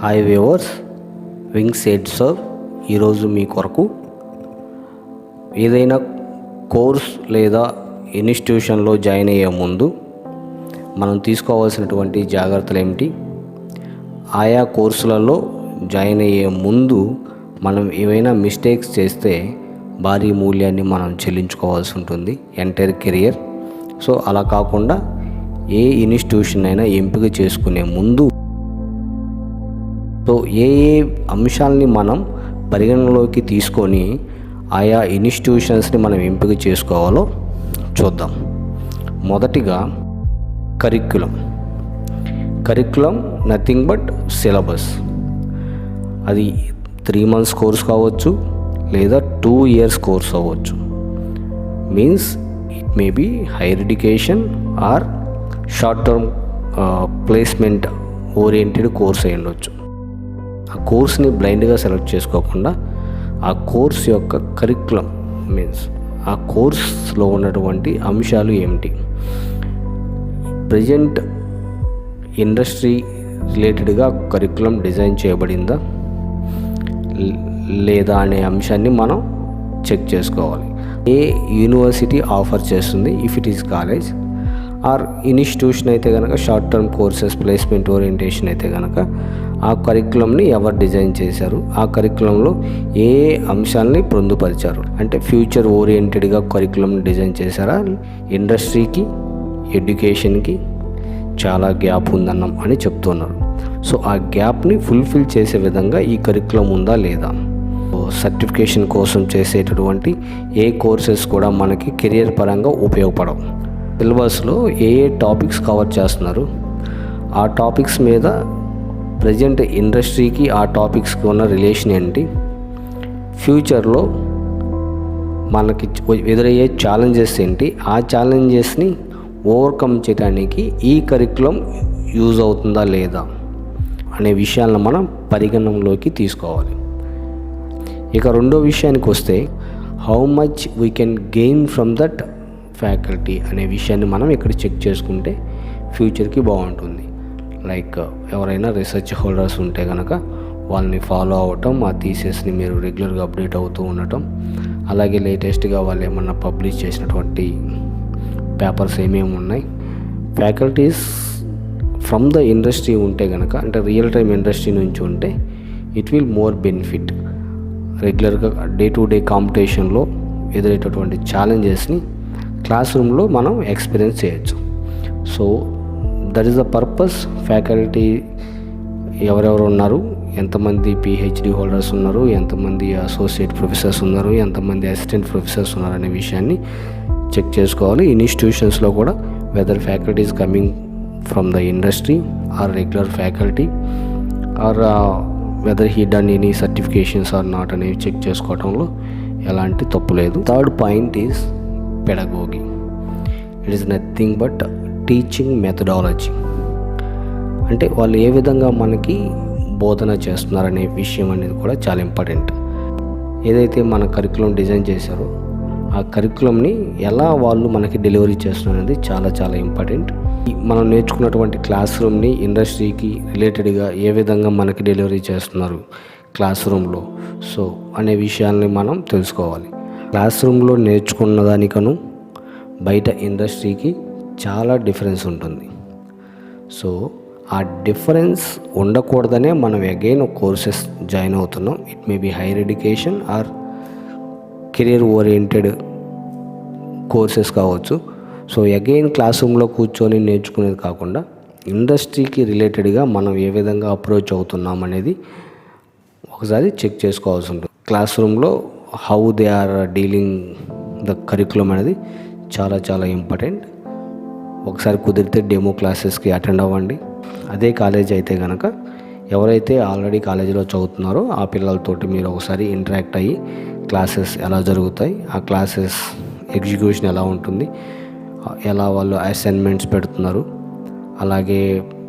Hi viewers, wing said serve ఈరోజు మీ కొరకు ఏదైనా కోర్స్ లేదా ఇన్స్టిట్యూషన్లో జాయిన్ అయ్యే ముందు మనం తీసుకోవాల్సినటువంటి జాగ్రత్తలు ఏమిటి, ఆయా కోర్సులలో జాయిన్ అయ్యే ముందు మనం ఏవైనా మిస్టేక్స్ చేస్తే భారీ మూల్యాన్ని మనం చెల్లించుకోవాల్సి ఉంటుంది ఎంటైర్ కెరియర్. సో అలా కాకుండా ఏ ఇన్స్టిట్యూషన్ అయినా ఎంపిక చేసుకునే ముందు ఏ అంశాలని మనం పరిగణనలోకి తీసుకొని ఆయా ఇన్స్టిట్యూషన్స్ని మనం ఎంపిక చేసుకోవాలో చూద్దాం. మొదటిగా కరిక్యులం నథింగ్ బట్ సిలబస్. అది 3 months కోర్స్ కావచ్చు లేదా 2 years కోర్స్ అవ్వచ్చు. Means it may be higher education or short term placement oriented course అయి ఉండొచ్చు. ఆ కోర్స్ని బ్లైండ్గా సెలెక్ట్ చేసుకోకుండా ఆ కోర్స్ యొక్క కరిక్యులం మీన్స్ ఆ కోర్స్లో ఉన్నటువంటి అంశాలు ఏమిటి, ప్రజెంట్ ఇండస్ట్రీ రిలేటెడ్గా కరిక్యులం డిజైన్ చేయబడిందా లేదా అనే అంశాన్ని మనం చెక్ చేసుకోవాలి. ఏ యూనివర్సిటీ ఆఫర్ చేస్తుంది, if it is college or institution అయితే కనుక short term courses placement orientation అయితే కనుక ఆ కరిక్యులంని ఎవరు డిజైన్ చేశారు, ఆ కరిక్యులంలో ఏ అంశాలని పొందుపరిచారు, అంటే ఫ్యూచర్ ఓరియంటెడ్గా కరిక్యులంని డిజైన్ చేశారా, ఇండస్ట్రీకి ఎడ్యుకేషన్కి చాలా గ్యాప్ ఉందన్నాం అని చెప్తున్నారు. సో ఆ గ్యాప్ని ఫుల్ఫిల్ చేసే విధంగా ఈ కరిక్యులం ఉందా లేదా. సర్టిఫికేషన్ కోసం చేసేటటువంటి ఏ కోర్సెస్ కూడా మనకి కెరియర్ పరంగా ఉపయోగపడవు. సిలబస్లో ఏ టాపిక్స్ కవర్ చేస్తున్నారు, ఆ టాపిక్స్ మీద ప్రజెంట్ ఇండస్ట్రీకి ఆ టాపిక్స్కి ఉన్న రిలేషన్ ఏంటి, ఫ్యూచర్లో మనకి ఎదురయ్యే ఛాలెంజెస్ ఏంటి, ఆ ఛాలెంజెస్ని ఓవర్కమ్ చేయడానికి ఈ కరిక్యులం యూజ్ అవుతుందా లేదా అనే విషయాలను మనం పరిగణనలోకి తీసుకోవాలి. ఇక రెండో విషయానికి వస్తే how much we can gain from that faculty అనే విషయాన్ని మనం ఇక్కడ చెక్ చేసుకుంటే ఫ్యూచర్కి బాగుంటుంది. లైక్ ఎవరైనా రీసెర్చ్ హోల్డర్స్ ఉంటే కనుక వాళ్ళని ఫాలో అవ్వటం, ఆ థీసిస్ని మీరు రెగ్యులర్గా అప్డేట్ అవుతూ ఉండటం, అలాగే లేటెస్ట్గా వాళ్ళు ఏమన్నా పబ్లిష్ చేసినటువంటి పేపర్స్ ఏమేమి ఉన్నాయి, ఫ్యాకల్టీస్ ఫ్రమ్ ద ఇండస్ట్రీ ఉంటే కనుక, అంటే రియల్ టైమ్ ఇండస్ట్రీ నుంచి ఉంటే ఇట్ విల్ మోర్ బెనిఫిట్. రెగ్యులర్గా డే టు డే కాంపిటీషన్లో ఎదురయ్యేటటువంటి ఛాలెంజెస్ని క్లాస్ రూమ్లో మనం ఎక్స్పీరియన్స్ చేయొచ్చు. So that is the purpose. Faculty ఎవరెవరు ఉన్నారు, ఎంతమంది పిహెచ్డి హోల్డర్స్ ఉన్నారు, ఎంతమంది అసోసియేట్ ప్రొఫెసర్స్ ఉన్నారు, ఎంతమంది అసిస్టెంట్ ప్రొఫెసర్స్ ఉన్నారు అనే విషయాన్ని చెక్ చేసుకోవాలి. ఇన్స్టిట్యూషన్స్లో కూడా whether faculty is coming from the industry or regular faculty or whether he done any certifications or not అనేవి చెక్ చేసుకోవడంలో ఎలాంటి తప్పు లేదు. Third point is pedagogy. It is nothing but teaching methodology. అంటే వాళ్ళు ఏ విధంగా మనకి బోధన చేస్తున్నారనే విషయం అనేది కూడా చాలా ఇంపార్టెంట్. ఏదైతే మన కరిక్యులం డిజైన్ చేశారో ఆ కరిక్యులంని ఎలా వాళ్ళు మనకి డెలివరీ చేస్తున్నారు అనేది చాలా చాలా ఇంపార్టెంట్. మనం నేర్చుకున్నటువంటి క్లాస్ రూమ్ని ఇండస్ట్రీకి రిలేటెడ్గా ఏ విధంగా మనకి డెలివరీ చేస్తున్నారు క్లాస్ రూమ్లో, సో అనే విషయాల్ని మనం తెలుసుకోవాలి. క్లాస్ రూమ్లో నేర్చుకున్న దానికను బయట ఇండస్ట్రీకి చాలా డిఫరెన్స్ ఉంటుంది. సో ఆ డిఫరెన్స్ ఉండకూడదనే మనం అగైన్ కోర్సెస్ జాయిన్ అవుతున్నాం. It may be higher education or career oriented courses కావచ్చు. సో అగైన్ క్లాస్ రూమ్లో కూర్చొని నేర్చుకునేది కాకుండా ఇండస్ట్రీకి రిలేటెడ్గా మనం ఏ విధంగా అప్రోచ్ అవుతున్నాం అనేది ఒకసారి చెక్ చేసుకోవాల్సి ఉంటుంది. క్లాస్ రూమ్లో how they are dealing the curriculum అనేది చాలా చాలా ఇంపార్టెంట్. ఒకసారి కుదిరితే డెమో క్లాసెస్కి అటెండ్ అవ్వండి. అదే కాలేజ్ అయితే కనుక ఎవరైతే ఆల్రెడీ కాలేజీలో చదువుతున్నారో ఆ పిల్లలతోటి మీరు ఒకసారి ఇంటరాక్ట్ అయ్యి క్లాసెస్ ఎలా జరుగుతాయి, ఆ క్లాసెస్ ఎగ్జిక్యూషన్ ఎలా ఉంటుంది, ఎలా వాళ్ళు అసైన్మెంట్స్ పెడుతున్నారు, అలాగే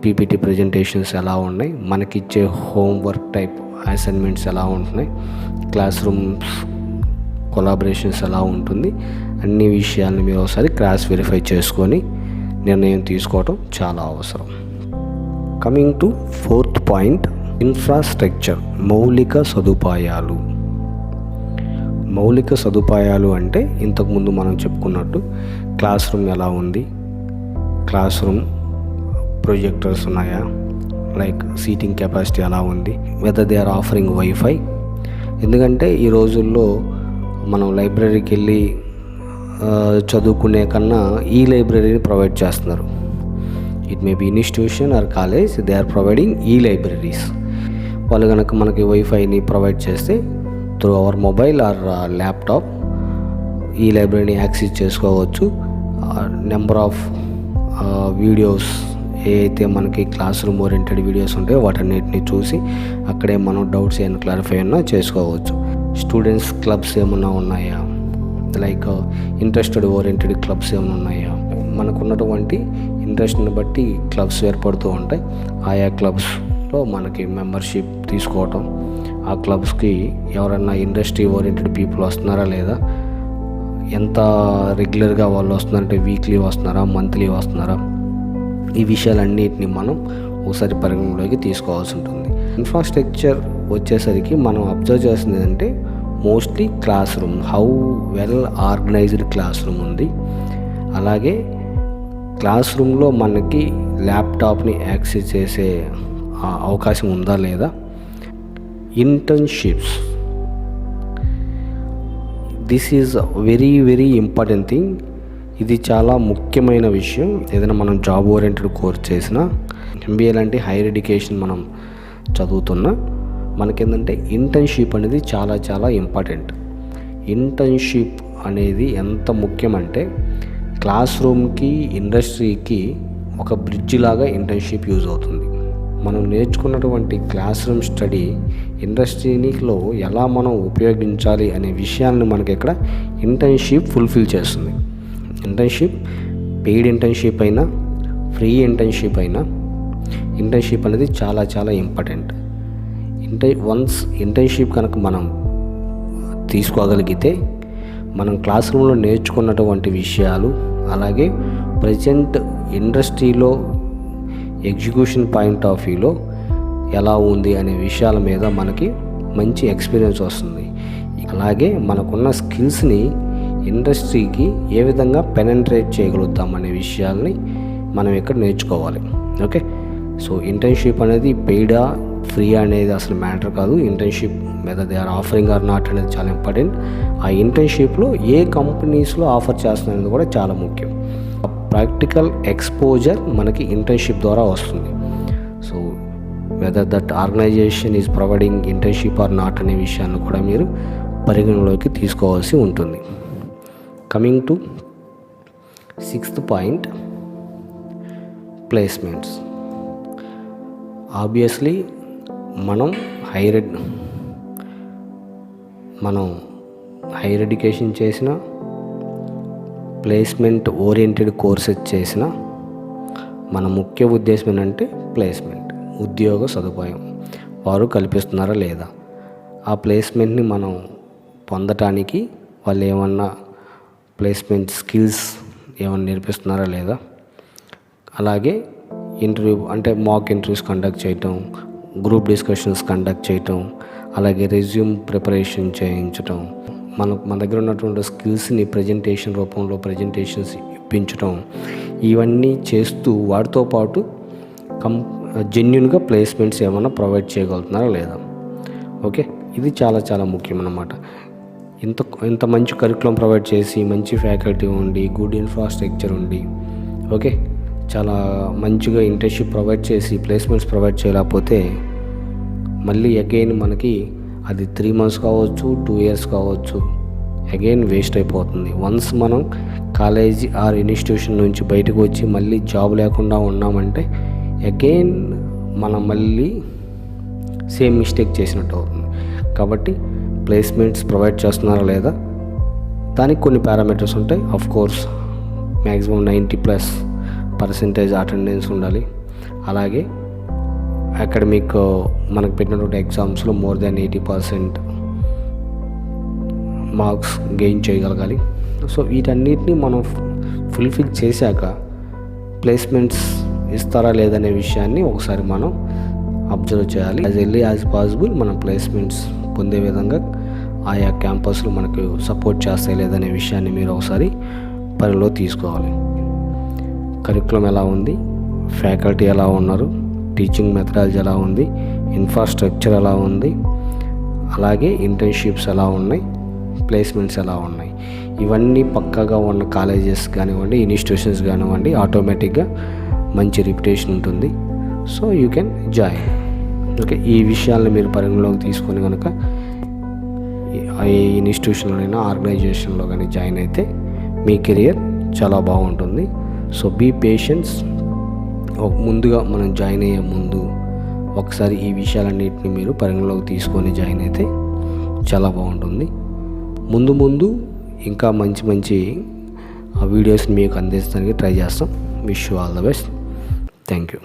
పీపీటీ ప్రజెంటేషన్స్ ఎలా ఉన్నాయి, మనకిచ్చే హోంవర్క్ టైప్ అసైన్మెంట్స్ ఎలా ఉంటున్నాయి, క్లాస్ రూమ్స్ కొలాబరేషన్స్ ఎలా ఉంటుంది, అన్ని విషయాలను మీరు ఒకసారి క్రాస్ వెరిఫై చేసుకొని నిర్ణయం తీసుకోవటం చాలా అవసరం. Coming to 4th point, infrastructure, మౌలిక సదుపాయాలు. మౌలిక సదుపాయాలు అంటే ఇంతకుముందు మనం చెప్పుకున్నట్టు క్లాస్ రూమ్ ఎలా ఉంది, క్లాస్ రూమ్ ప్రొజెక్టర్స్ ఉన్నాయా, లైక్ సీటింగ్ కెపాసిటీ ఎలా ఉంది, whether they are offering wifi. ఎందుకంటే ఈ రోజుల్లో మనం లైబ్రరీకి వెళ్ళి చదువుకునే కన్నా ఈ లైబ్రరీని ప్రొవైడ్ చేస్తున్నారు. It may be institution or college, they are providing e libraries. వాళ్ళు కనుక మనకి వైఫైని ప్రొవైడ్ చేస్తే through our mobile or laptop ఈ లైబ్రరీని యాక్సెస్ చేసుకోవచ్చు. నెంబర్ ఆఫ్ వీడియోస్ ఏవైతే మనకి క్లాస్ రూమ్ ఓరియంటెడ్ వీడియోస్ ఉంటాయో వాటన్నిటిని చూసి అక్కడే మనం డౌట్స్ ఏమైనా క్లారిఫై అయినా చేసుకోవచ్చు. స్టూడెంట్స్ క్లబ్స్ ఏమన్నా ఉన్నాయా, లైక్ ఇంట్రెస్టెడ్ ఓరియంటెడ్ క్లబ్స్ ఏమైనా ఉన్నాయా, మనకున్నటువంటి ఇంట్రెస్ట్ని బట్టి క్లబ్స్ ఏర్పడుతూ ఉంటాయి. ఆయా క్లబ్స్లో మనకి మెంబర్షిప్ తీసుకోవటం, ఆ క్లబ్స్కి ఎవరన్నా ఇండస్ట్రీ ఓరియంటెడ్ పీపుల్ వస్తున్నారా లేదా, ఎంత రెగ్యులర్గా వాళ్ళు వస్తున్నారంటే వీక్లీ వస్తున్నారా, మంత్లీ వస్తున్నారా, ఈ విషయాలన్నిటిని మనం ఒకసారి పరిగణలోకి తీసుకోవాల్సి ఉంటుంది. ఇన్ఫ్రాస్ట్రక్చర్ వచ్చేసరికి మనం అబ్జర్వ్ చేస్తుంది ఏంటంటే mostly class room, how well organised class room ఉంది. అలాగే క్లాస్ రూమ్లో మనకి ల్యాప్టాప్ని యాక్సెస్ చేసే అవకాశం ఉందా లేదా. Internships, this is very very important thing. ఇది చాలా ముఖ్యమైన విషయం. ఏదైనా మనం జాబ్ ఓరియంటెడ్ కోర్స్ చేసినా, ఎంబీఏ లాంటి హైయర్ ఎడ్యుకేషన్ మనం చదువుతున్నా, మనకేంటంటే ఇంటర్న్షిప్ అనేది చాలా చాలా ఇంపార్టెంట్. ఇంటర్న్షిప్ అనేది ఎంత ముఖ్యమంటే క్లాస్ రూమ్కి ఇండస్ట్రీకి ఒక బ్రిడ్జ్ లాగా ఇంటర్న్షిప్ యూజ్ అవుతుంది. మనం నేర్చుకున్నటువంటి క్లాస్ రూమ్ స్టడీ ఇండస్ట్రీలో ఎలా మనం ఉపయోగించాలి అనే విషయాన్ని మనకి ఇక్కడ ఇంటర్న్షిప్ ఫుల్ఫిల్ చేస్తుంది. ఇంటర్న్షిప్ పెయిడ్ ఇంటర్న్షిప్ అయినా, ఫ్రీ ఇంటర్న్షిప్ అయినా, ఇంటర్న్షిప్ అనేది చాలా చాలా ఇంపార్టెంట్. వన్స్ ఇంటర్న్షిప్ కనుక మనం తీసుకోగలిగితే మనం క్లాస్ రూమ్లో నేర్చుకున్నటువంటి విషయాలు, అలాగే ప్రజెంట్ ఇండస్ట్రీలో ఎగ్జిక్యూషన్ పాయింట్ ఆఫ్ వ్యూలో ఎలా ఉంది అనే విషయాల మీద మనకి మంచి ఎక్స్పీరియన్స్ వస్తుంది. అలాగే మనకున్న స్కిల్స్ని ఇండస్ట్రీకి ఏ విధంగా పెనెట్రేట్ చేయగలుగుతాం అనే విషయాల్ని మనం ఇక్కడ నేర్చుకోవాలి. ఓకే, సో ఇంటర్న్షిప్ అనేది పెయిడా ఫ్రీ అనేది అసలు మ్యాటర్ కాదు. Internship whether they are offering or not అనేది చాలా ఇంపార్టెంట్. ఆ ఇంటర్న్షిప్లో ఏ కంపెనీస్లో ఆఫర్ చేస్తున్నది కూడా చాలా ముఖ్యం. ప్రాక్టికల్ ఎక్స్పోజర్ మనకి ఇంటర్న్షిప్ ద్వారా వస్తుంది. So whether that organization is providing internship or not అనే విషయాన్ని కూడా మీరు పరిగణలోకి తీసుకోవాల్సి ఉంటుంది. Coming to 6th point, placements. Obviously మనం హైయర్ ఎడ్యుకేషన్ చేసిన, ప్లేస్మెంట్ ఓరియంటెడ్ కోర్సెస్ చేసిన మన ముఖ్య ఉద్దేశం ఏంటంటే ప్లేస్మెంట్, ఉద్యోగ సదుపాయం వారు కల్పిస్తున్నారా లేదా, ఆ ప్లేస్మెంట్ని మనం పొందటానికి వాళ్ళు ఏమన్నా ప్లేస్మెంట్ స్కిల్స్ ఏమన్నా నేర్పిస్తున్నారా లేదా, అలాగే ఇంటర్వ్యూ అంటే మాక్ ఇంటర్వ్యూస్ కండక్ట్ చేయటం, గ్రూప్ డిస్కషన్స్ కండక్ట్ చేయటం, అలాగే రెజ్యూమ్ ప్రిపరేషన్ చేయించటం, మన దగ్గర ఉన్నటువంటి స్కిల్స్ని ప్రజెంటేషన్ రూపంలో ప్రజెంటేషన్స్ ఇప్పించటం, ఇవన్నీ చేస్తూ వాటితో పాటు జెన్యున్గా ప్లేస్మెంట్స్ ఏమైనా ప్రొవైడ్ చేయగలుగుతున్నారా లేదా. ఓకే, ఇది చాలా చాలా ముఖ్యం అన్నమాట. ఇంత మంచి కరికులం ప్రొవైడ్ చేసి, మంచి ఫ్యాకల్టీ ఉండి, గుడ్ ఇన్ఫ్రాస్ట్రక్చర్ ఉండి, ఓకే, చాలా మంచిగా ఇంటర్న్షిప్ ప్రొవైడ్ చేసి ప్లేస్మెంట్స్ ప్రొవైడ్ చేయలేకపోతే మళ్ళీ అగైన్ మనకి అది 3 months కావచ్చు, 2 years కావచ్చు, అగైన్ వేస్ట్ అయిపోతుంది. వన్స్ మనం కాలేజీ ఆర్ ఇన్స్టిట్యూషన్ నుంచి బయటకు వచ్చి మళ్ళీ జాబ్ లేకుండా ఉన్నామంటే అగైన్ మనం మళ్ళీ సేమ్ మిస్టేక్ చేసినట్టు అవుతుంది. కాబట్టి ప్లేస్మెంట్స్ ప్రొవైడ్ చేస్తున్నారా లేదా, దానికి కొన్ని పారామీటర్స్ ఉంటాయి. ఆఫ్ కోర్స్ మ్యాక్సిమం 90+ అటెండెన్స్ ఉండాలి. అలాగే అకాడమిక్ మనకు పెట్టినటువంటి ఎగ్జామ్స్లో మోర్ దాన్ 80% మార్క్స్ గెయిన్ చేయగలగాలి. సో వీటన్నిటిని మనం ఫుల్ఫిల్ చేశాక ప్లేస్మెంట్స్ ఇస్తారా లేదనే విషయాన్ని ఒకసారి మనం అబ్జర్వ్ చేయాలి. యాజ్ ఎర్లీ యాజ్ పాసిబుల్ మనం ప్లేస్మెంట్స్ పొందే విధంగా ఆయా క్యాంపస్లు మనకు సపోర్ట్ చేస్తాయి లేదనే విషయాన్ని మీరు ఒకసారి పరిలో తీసుకోవాలి. కరికులం ఎలా ఉంది, ఫ్యాకల్టీ ఎలా ఉన్నారు, టీచింగ్ మెథడాలజీ ఎలా ఉంది, ఇన్ఫ్రాస్ట్రక్చర్ ఎలా ఉంది, అలాగే ఇంటర్న్షిప్స్ ఎలా ఉన్నాయి, ప్లేస్మెంట్స్ ఎలా ఉన్నాయి, ఇవన్నీ పక్కాగా ఉన్న కాలేజెస్ కానివ్వండి, ఇన్స్టిట్యూషన్స్ కానివ్వండి ఆటోమేటిక్గా మంచి రిప్యుటేషన్ ఉంటుంది. So you can join. Okay, ఈ విషయాలను మీరు పరిగణలోకి తీసుకొని కనుక ఏ ఇన్స్టిట్యూషన్లోనైనా ఆర్గనైజేషన్లో కానీ జాయిన్ అయితే మీ కెరియర్ చాలా బాగుంటుంది. So be patience. ముందుగా మనం జాయిన్ అయ్యే ముందు ఒకసారి ఈ విషయాలన్నింటినీ మీరు పరిగణలోకి తీసుకొని జాయిన్ అయితే చాలా బాగుంటుంది. ముందు ఇంకా మంచి వీడియోస్ని మీకు అందించడానికి ట్రై చేస్తాం. Wish you all the best. Thank you.